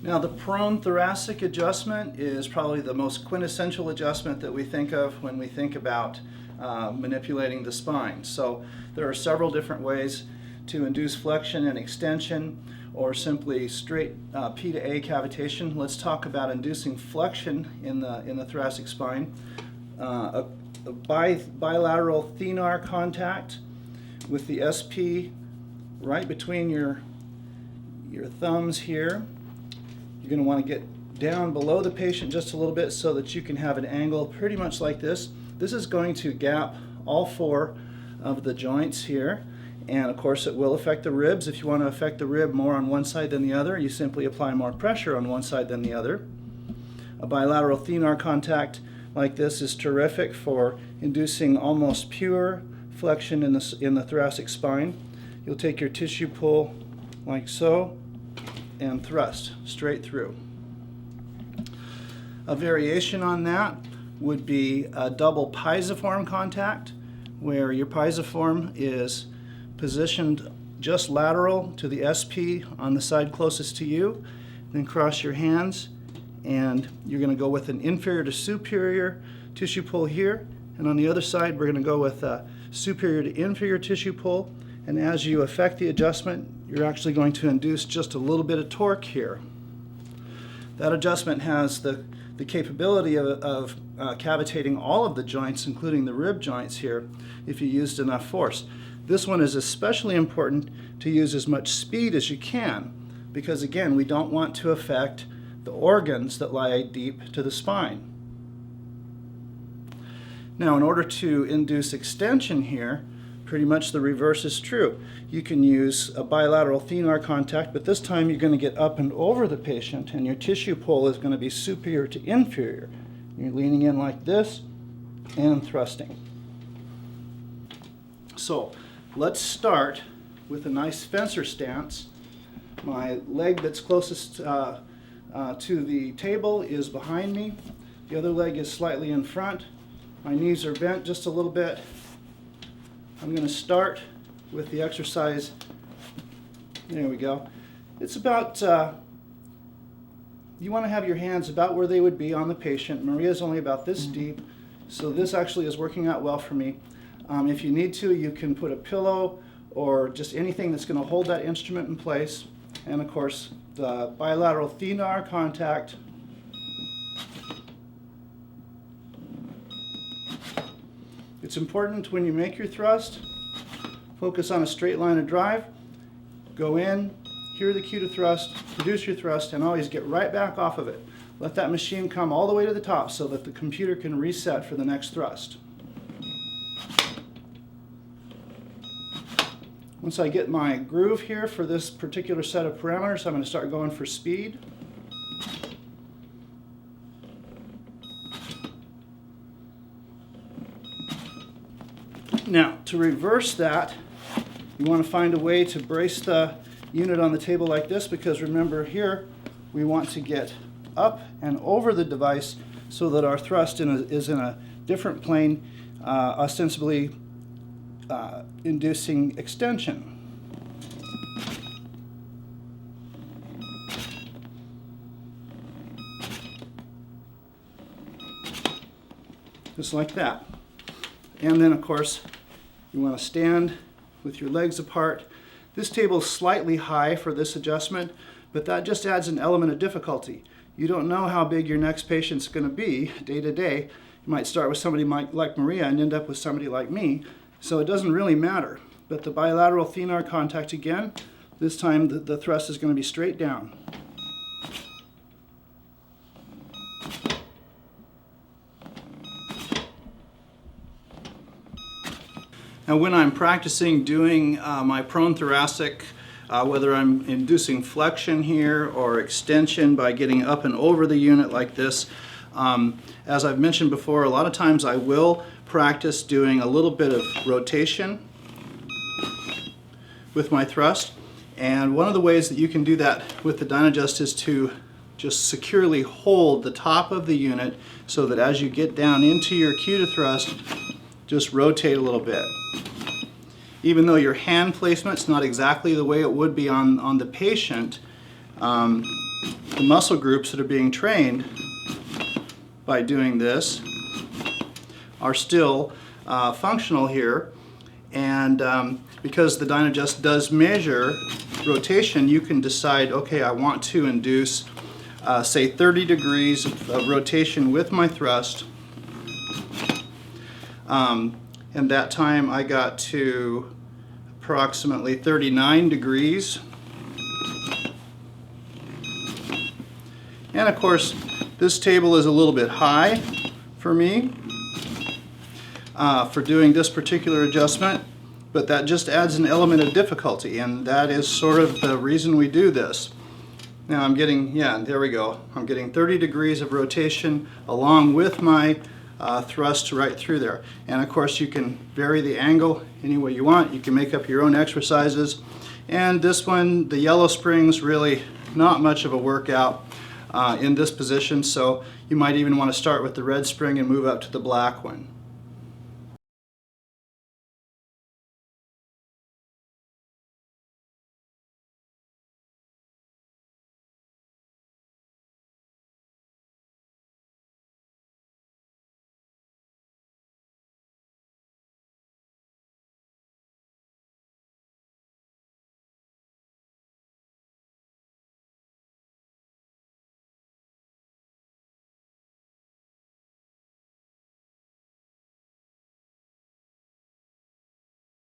Now, the prone thoracic adjustment is probably the most quintessential adjustment that we think of when we think about manipulating the spine. So there are several different ways to induce flexion and extension, or simply straight P to A cavitation. Let's talk about inducing flexion in the thoracic spine. A bilateral thenar contact with the SP right between your thumbs here. You're going to want to get down below the patient just a little bit so that you can have an angle pretty much like this. This is going to gap all four of the joints here, and of course it will affect the ribs. If you want to affect the rib more on one side than the other, you simply apply more pressure on one side than the other. A bilateral thenar contact like this is terrific for inducing almost pure flexion in the thoracic spine. You'll take your tissue pull like so and thrust straight through. A variation on that would be a double pisiform contact, where your pisiform is positioned just lateral to the SP on the side closest to you. Then cross your hands, and you're going to go with an inferior to superior tissue pull here, and on the other side we're going to go with a superior to inferior tissue pull. And as you affect the adjustment, you're actually going to induce just a little bit of torque here. That adjustment has the capability of cavitating all of the joints, including the rib joints here, if you used enough force. This one is especially important to use as much speed as you can, because again, we don't want to affect the organs that lie deep to the spine. Now, in order to induce extension here, pretty much the reverse is true. You can use a bilateral thenar contact, but this time you're going to get up and over the patient, and your tissue pull is going to be superior to inferior. You're leaning in like this and thrusting. So let's start with a nice fencer stance. My leg that's closest to the table is behind me. The other leg is slightly in front. My knees are bent just a little bit. I'm going to start with the exercise. There we go. It's about, you want to have your hands about where they would be on the patient. Maria's only about this deep, so this actually is working out well for me. If you need to, you can put a pillow or just anything that's going to hold that instrument in place. And of course, the bilateral thenar contact. It's important when you make your thrust, focus on a straight line of drive, go in, hear the cue to thrust, produce your thrust, and always get right back off of it. Let that machine come all the way to the top so that the computer can reset for the next thrust. Once I get my groove here for this particular set of parameters, I'm going to start going for speed. Now, to reverse that, you want to find a way to brace the unit on the table like this, because remember here, we want to get up and over the device so that our thrust is in a different plane, ostensibly inducing extension. Just like that. And then, of course, you want to stand with your legs apart. This table is slightly high for this adjustment, but that just adds an element of difficulty. You don't know how big your next patient's going to be day to day. You might start with somebody like Maria and end up with somebody like me, so it doesn't really matter. But the bilateral thenar contact again, this time the thrust is going to be straight down. Now, when I'm practicing doing my prone thoracic, whether I'm inducing flexion here or extension by getting up and over the unit like this, as I've mentioned before, a lot of times I will practice doing a little bit of rotation with my thrust. And one of the ways that you can do that with the Dynadjust is to just securely hold the top of the unit so that as you get down into your cue to thrust, just rotate a little bit. Even though your hand placement's not exactly the way it would be on the patient, the muscle groups that are being trained by doing this are still functional here. And because the Dynadjust does measure rotation, you can decide, okay, I want to induce, say, 30 degrees of rotation with my thrust. And that time I got to approximately 39 degrees. And of course, this table is a little bit high for me for doing this particular adjustment, but that just adds an element of difficulty, and that is sort of the reason we do this. Now I'm getting, yeah, there we go. I'm getting 30 degrees of rotation along with my thrust right through there. And of course you can vary the angle any way you want. You can make up your own exercises. And this one, the yellow spring's really not much of a workout in this position, so you might even want to start with the red spring and move up to the black one.